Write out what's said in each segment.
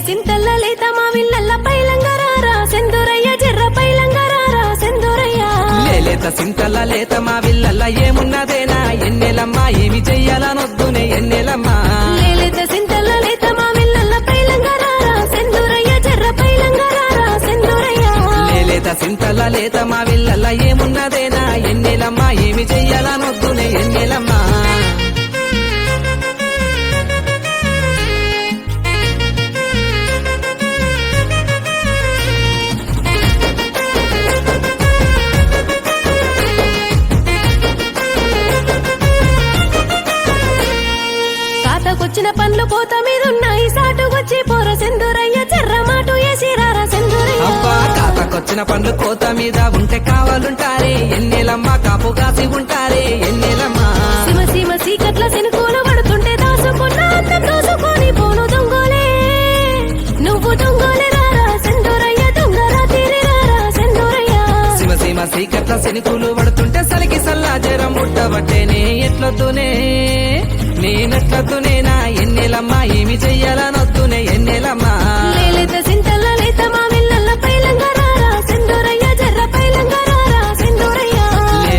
సింతల్ల లేత మా విల్లల్ల పైలంగరారా సెందురయ్య జర్ర పైలంగరారా సెందురయ్య లేత సింతల్ల లేత మా విల్లల్ల ఏమున్నదేనా ఎన్నెలమ్మా ఏమి చెయ్యాలనొద్దునే ఎన్నెలమ్మా లేత సింతల్ల లేత మా విల్లల్ల పైలంగరారా సెందురయ్య జర్ర పైలంగరారా సెందురయ్య లేత సింతల్ల లేత మా విల్లల్ల ఏమున్నదేనా ఎన్నెలమ్మా ఏమి చెయ్యాలనొద్దునే ఎన్నెలమ్మా వచ్చిన పండ్లు కోత మీదున్నాయి సాటుకొచ్చి పోర సెందురయ్య చెర్ర మాటు వేసిరారా సెందురయ్య అబ్బా కాతకొచ్చిన పండ్లు కోత మీద ఉంటే కావాలుంటారే ఎన్నెలమ్మా కాపు కాసి ఉంటారే ఎన్నెలమ్మా సీమ సీమ సీకట్ల శనుకోలు పడుతుంటే దాసుకున్న అందం దోసుకొని పోను దొంగోలే నువ్వు దొంగోలే రారా సెందురయ్య దొంగరా తీరిరారా సెందురయ్య సీమ సీమ సీకట్ల శనికులు పడుతుంటే సలికి సల్లా జరం ముట్టబట్టేనే ఎట్లొద్దునే నేనెట్లొద్దునేనా ఎన్నెలమ్మా ఏమి చెయ్యాలనొద్దునే ఎన్నెలమ్మా లేత సింతల్ల లేత మా విల్లల్ల పైలంగరారా సెందురయ్య జర్ర పైలంగరారా సెందురయ్య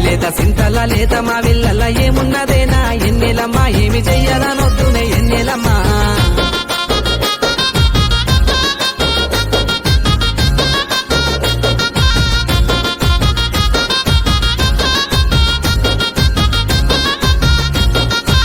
లేత సింతల్ల లేత మా విల్లల్ల ఏమున్నదేనా ఎన్నెలమ్మా ఏమి చెయ్యాలనొద్దునే